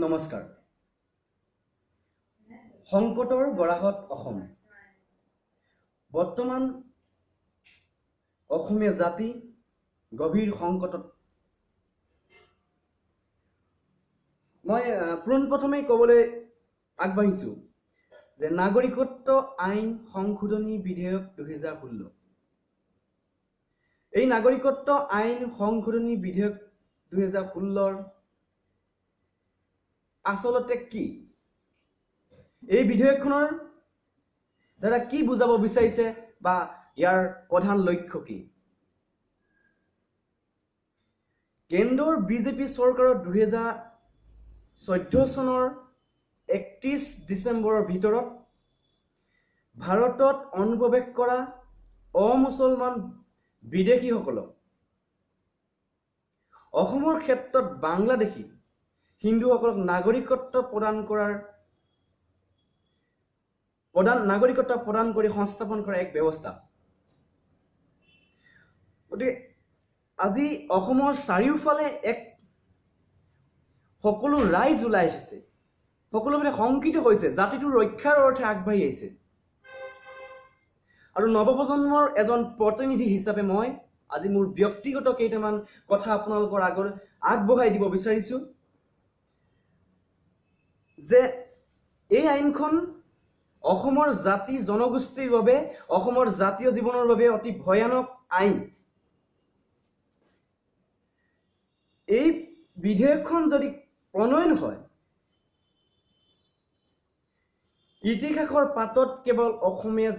নমস্কাৰ। সংকটৰ গৰাহত অসম। বৰ্তমান অসমীয়া জাতি গভীৰ সংকটত। মই পোনপ্ৰথমে ক'বলৈ আগবাঢ়িছোঁ যে নাগৰিকত্ব আইন সংশোধনী বিধেয়ক 2016। এই নাগৰিকত্ব আইন সংশোধনী বিধেয়ক 2016 আচলতে কি? এই বিধেয়কখনৰ দ্বাৰা কি বুজাব বিচাৰিছে বা ইয়াৰ প্ৰধান লক্ষ্য কি? কেন্দ্ৰৰ বিজেপি চৰকাৰৰ 2014 চনৰ 31 ডিচেম্বৰৰ ভিতৰত ভাৰতত অনুপ্ৰৱেশ কৰা অমুছলমান বিদেশীসকলক অসমৰ ক্ষেত্ৰত বাংলাদেশী হিন্দুসকলক নাগৰিকত্ব প্ৰদান কৰি সংস্থাপন কৰা এক ব্যৱস্থা। গতিকে আজি অসমৰ চাৰিওফালে সকলো ৰাইজ ওলাই আহিছে, সকলোবিলাক শংকিত হৈছে, জাতিটোৰ ৰক্ষাৰ অৰ্থে আগবাঢ়ি আহিছে। আৰু নৱপ্ৰজন্মৰ এজন প্ৰতিনিধি হিচাপে মই আজি মোৰ ব্যক্তিগত কেইটামান কথা আপোনালোকৰ আগত আগবঢ়াই দিব বিচাৰিছোঁ যে এই আইনখন অসমৰ জাতি জনগোষ্ঠীৰ বাবে, অসমৰ জাতীয় জীৱনৰ বাবে অতি ভয়ানক আইন। এই বিধেয়কখন যদি প্ৰণয়ন হয়, ইতিহাসৰ পাতত কেৱল অসমীয়া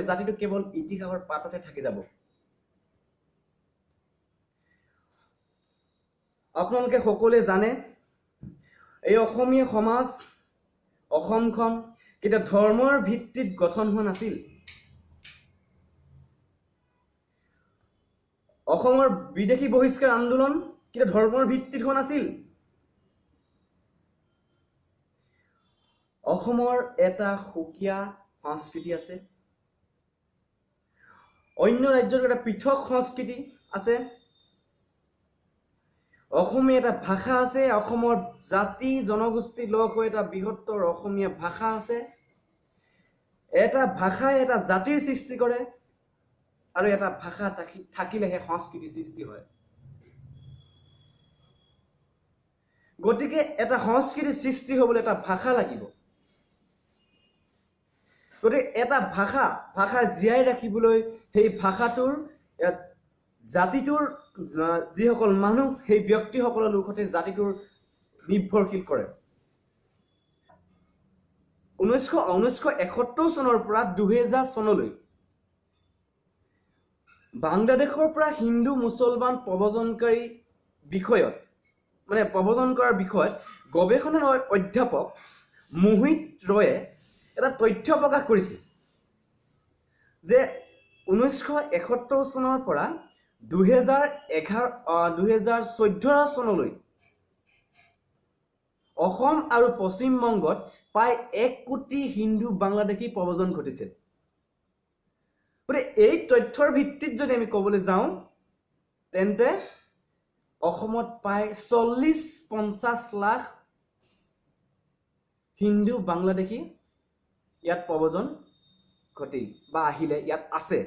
জাতিটো কেৱল ইতিহাসৰ পাততে থাকি যাব। আপোনালোকে সকলোৱে জানে এই অসমীয়া সমাজ, অসমখন কেতিয়া ধৰ্মৰ ভিত্তিত গঠন হোৱা নাছিল। অসমৰ বিদেশী বহিষ্কাৰ আন্দোলন কেতিয়া ধৰ্মৰ ভিত্তিত হোৱা নাছিল। অসমৰ এটা সুকীয়া সংস্কৃতি আছে, অন্য ৰাজ্যৰ এটা পৃথক সংস্কৃতি আছে, অসমীয়া এটা ভাষা আছে, অসমৰ জাতি জনগোষ্ঠী লগ হৈ এটা বৃহত্তৰ অসমীয়া ভাষা আছে। এটা ভাষাই এটা জাতিৰ সৃষ্টি কৰে আৰু এটা ভাষা থাকিলেহে সংস্কৃতি সৃষ্টি হয়। গতিকে এটা সংস্কৃতি সৃষ্টি হ'বলৈ এটা ভাষা লাগিব। গতিকে এটা ভাষা জীয়াই ৰাখিবলৈ সেই ভাষাটোৰ জাতিটোৰ যিসকল মানুহ, সেই ব্যক্তিসকলৰ লোকতে জাতিটোৰ নিৰ্ভৰশীল কৰে। 1971 চনৰ পৰা 2000 চনলৈ বাংলাদেশৰ পৰা হিন্দু মুছলমান প্ৰব্ৰজন কৰাৰ বিষয়ত গৱেষণা অধ্যাপক মোহিত ৰয়ে এটা তথ্য প্ৰকাশ কৰিছিল যে 1971 চনৰ পৰা 2014 চনলৈ অসম আৰু পশ্চিমবংগত প্ৰায় 1 কোটি হিন্দু বাংলাদেশী প্ৰব্ৰজন ঘটিছে। গতিকে এই তথ্যৰ ভিত্তিত যদি আমি ক'বলৈ যাওঁ, তেন্তে অসমত প্ৰায় 40-50 লাখ হিন্দু বাংলাদেশী ইয়াত প্ৰব্ৰজন ঘটিল বা আহিলে, ইয়াত আছে।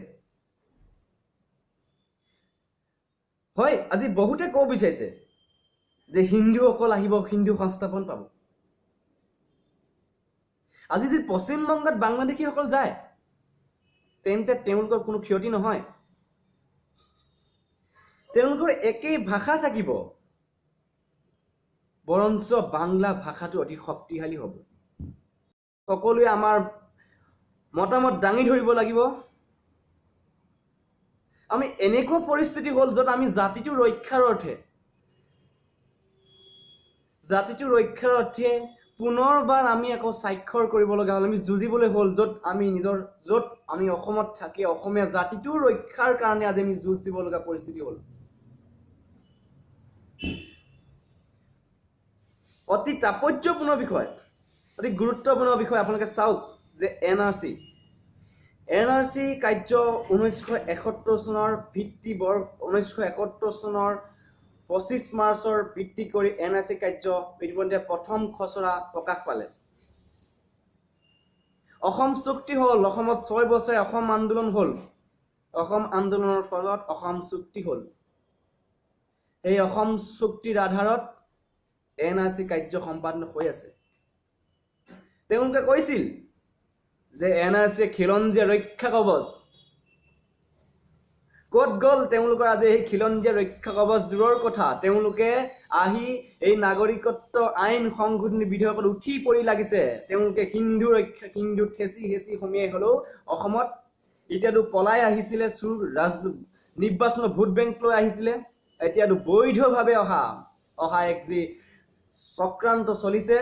হয়, আজি বহুতে ক'ব বিচাৰিছে যে হিন্দুসকল আহিব, হিন্দু সংস্থাপন পাব। আজি যদি পশ্চিমবংগত বাংলাদেশীসকল যায়, তেন্তে তেওঁলোকৰ কোনো ক্ষতি নহয়। তেওঁলোকৰ একেই ভাষা থাকিব, বৰঞ্চ বাংলা ভাষাটো অতি শক্তিশালী হ'ব। সকলোৱে আমাৰ মতামত দাঙি ধৰিব লাগিব। আমি এনেকুৱা পৰিস্থিতি হ'ল য'ত আমি জাতিটো ৰক্ষাৰ অৰ্থে পুনৰবাৰ আমি আকৌ স্বাক্ষৰ কৰিব লগা হ'ল, আমি যুঁজিবলৈ হ'ল, য'ত আমি অসমত থাকি অসমীয়া জাতিটোৰ ৰক্ষাৰ কাৰণে আজি আমি যুঁজ দিব লগা পৰিস্থিতি হ'ল। অতি তাৎপৰ্যপূৰ্ণ বিষয়, অতি গুৰুত্বপূৰ্ণ বিষয়। আপোনালোকে চাওক যে NRC কাৰ্য 1971 চনৰ ভিত্তি 1971 চনৰ 25 মাৰ্চৰ ভিত্তি কৰি NRC কাৰ্য ইতিমধ্যে প্ৰথম খচৰা প্ৰকাশ পালে। অসম চুক্তি হ'ল, অসমত 6 বছৰে অসম আন্দোলন হ'ল। অসম আন্দোলনৰ ফলত অসম চুক্তি হ'ল। এই অসম চুক্তিৰ আধাৰত NRC কাৰ্য সম্পাদন হৈ আছে। তেওঁলোকে কৈছিল যে NRC খিলঞ্জীয়া ৰক্ষা কৱচ। ক'ত গ'ল তেওঁলোকৰ আজি এই খিলঞ্জীয়া ৰক্ষা কৱচ দূৰৰ কথা, তেওঁলোকে আহি এই নাগৰিকত্ব আইন সংশোধনী বিধেয়কত উঠি পৰি লাগিছে। তেওঁলোকে হিন্দু হেঁচি সুমিয়াই হ'লেও অসমত এতিয়াতো পলাই আহিছিলে, নিৰ্বাচনৰ ভোট বেংক লৈ আহিছিলে, এতিয়াতো বৈধভাৱে অহা এক যি চক্ৰান্ত চলিছে,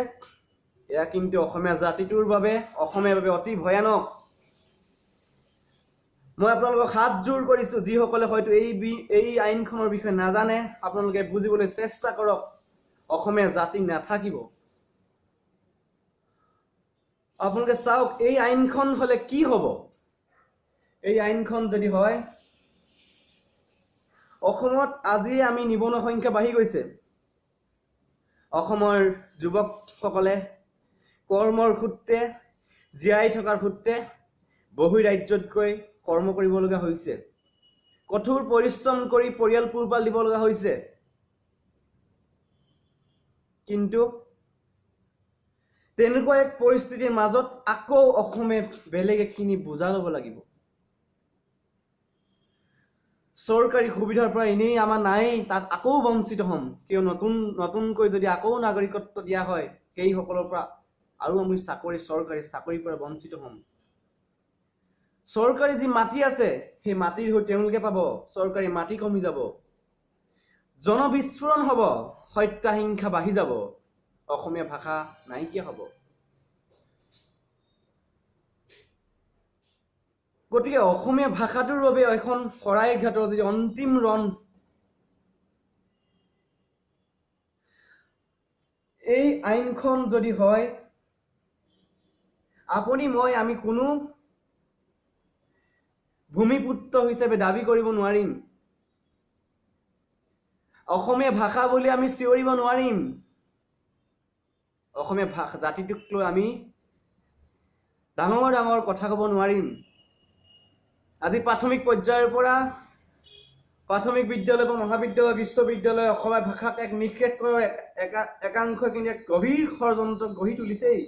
এয়া কিন্তু অসমীয়া জাতিটোৰ বাবে, অসমীয়াৰ বাবে অতি ভয়ানক। মই আপোনালোকক হাত জোৰ কৰিছোঁ, যিসকলে হয়তো এই আইনখনৰ বিষয়ে নাজানে, আপোনালোকে বুজিবলৈ চেষ্টা কৰক। অসমীয়া জাতি নাথাকিব। আপোনালোকে চাওক, এই আইনখন হ'লে কি হ'ব? এই আইনখন যদি হয়, অসমত আজি আমি নিবনুৱা সংখ্যা বাঢ়ি গৈছে। অসমৰ যুৱকসকলে কৰ্মৰ সূত্ৰে, জীয়াই থকাৰ সূত্ৰে বহিৰাজ্যত গৈ কৰ্ম কৰিবলগা হৈছে। কঠোৰ পৰিশ্ৰম কৰি পৰিয়াল পোহপাল দিব লগা হৈছে। কিন্তু তেনেকুৱা এক পৰিস্থিতিৰ মাজত আকৌ অসমে বেলেগ এখিনি বুজা ল'ব লাগিব। চৰকাৰী সুবিধাৰ পৰা এনেই আমাৰ নাই, তাত আকৌ বঞ্চিত হ'ম। কিয় নতুনকৈ যদি আকৌ নাগৰিকত্ব দিয়া হয়, সেইসকলৰ পৰা আৰু আমি চৰকাৰী চাকৰিৰ পৰা বঞ্চিত হ'ম। চৰকাৰী যি মাটি আছে, সেই মাটিৰ হৈ তেওঁলোকে পাব, চৰকাৰী মাটি কমি যাব, জনবিস্ফোৰণ হ'ব, হত্যা-হিংসা বাঢ়ি যাব, অসমীয়া ভাষা নাইকিয়া হ'ব। গতিকে অসমীয়া ভাষাটোৰ বাবে এখন শৰাইঘাটৰ যদি অন্তিম ৰণ, এই আইনখন যদি হয়, আপুনি মই আমি কোনো ভূমিপুত্ৰ হিচাপে দাবী কৰিব নোৱাৰিম। অসমীয়া ভাষা বুলি আমি চিঞৰিব নোৱাৰিম। অসমীয়া ভাষা জাতিটোক লৈ আমি ডাঙৰ ডাঙৰ কথা ক'ব নোৱাৰিম। আজি প্ৰাথমিক পৰ্যায়ৰ পৰা প্ৰাথমিক বিদ্যালয় বা মহাবিদ্যালয়, বিশ্ববিদ্যালয় অসমীয়া ভাষাক এক নিষেধ কৰাৰ একাংশই কিন্তু এক গভীৰ ষড়যন্ত্ৰ গঢ়ি তুলিছেই।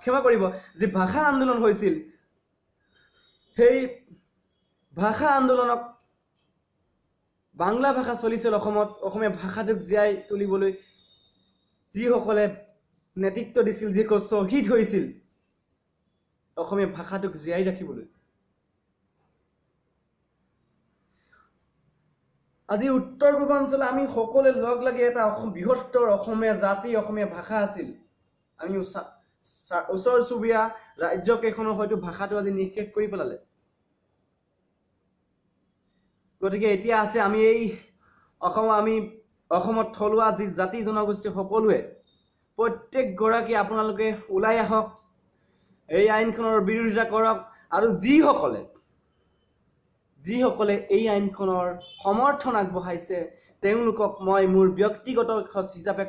ক্ষমা কৰিব, যি ভাষা আন্দোলন হৈছিল, সেই ভাষা আন্দোলনক বাংলা ভাষা চলিছিল অসমত, অসমীয়া ভাষাটোক জীয়াই তুলিবলৈ যিসকলে নেতৃত্ব দিছিল, যিসকল শ্বহীদ হৈছিল অসমীয়া ভাষাটোক জীয়াই ৰাখিবলৈ। আজি উত্তৰ পূৰ্বাঞ্চলত আমি সকলোৱে লগ লাগি এটা বৃহত্তৰ অসমীয়া জাতি, অসমীয়া ভাষা আছিল। আমি ওচৰ চুবুৰীয়া ৰাজ্যকেইখনৰ হয়তো ভাষাটো আজি নিষেধ কৰি পেলালে। গতিকে এতিয়া আছে আমি অসমত থলুৱা যি জাতি জনগোষ্ঠী সকলোৱে প্ৰত্যেকগৰাকী আপোনালোকে ওলাই আহক, এই আইনখনৰ বিৰোধিতা কৰক, আৰু যিসকলে এই আইনখনৰ সমৰ্থন আগবঢ়াইছে তেওঁলোকক মই মোৰ ব্যক্তিগত হিচাপে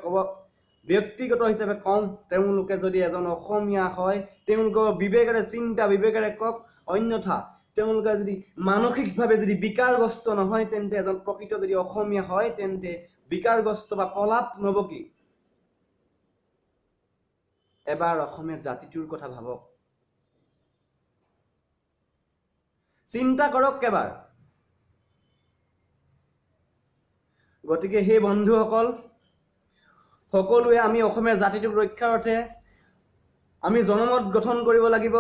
কওঁ, তেওঁলোকে যদি এজন অসমীয়া হয়, তেওঁলোকৰ বিবেকেৰে কওক, অন্যথা তেওঁলোকে যদি মানসিকভাৱে যদি বিকাৰগ্ৰস্ত নহয়, তেন্তে এজন প্ৰকৃত যদি অসমীয়া হয়, তেন্তে বিকাৰগ্ৰস্ত বা প্ৰলাপ নবকি এবাৰ অসমীয়া জাতিটোৰ কথা ভাবক, চিন্তা কৰক এবাৰ। গতিকে সেই বন্ধুসকল, সকলোৱে আমি অসমীয়া জাতিটোক ৰক্ষাৰ অৰ্থে আমি জনমত গঠন কৰিব লাগিব।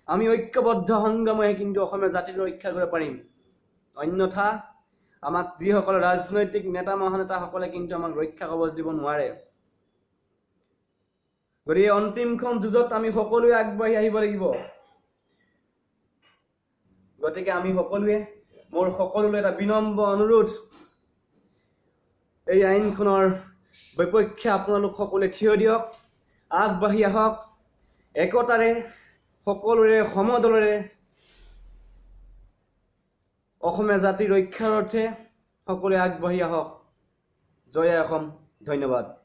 আমি ঐক্যবদ্ধ সংগ্ৰামেৰে কিন্তু অসমীয়া জাতিটো ৰক্ষা কৰিব পাৰিম। অন্যথা আমাক যিসকল ৰাজনৈতিক নেতা মহানেতাসকলে কিন্তু আমাক ৰক্ষা কৱচ দিব নোৱাৰে। গতিকে অন্তিমখন যুঁজত আমি সকলোৱে আগবাঢ়ি আহিব লাগিব। গতিকে মোৰ সকলোলৈ এটা বিনম্ৰ অনুৰোধ, এই আইনখনৰ বিপক্ষে আপোনালোক সকলোৱে থিয় দিয়ক, আগবাঢ়ি আহক, একতাৰে সকলোৰে সমদলেৰে অসমীয়া জাতিৰ ৰক্ষাৰ অৰ্থে সকলোৱে আগবাঢ়ি আহক। জয় অসম। ধন্যবাদ।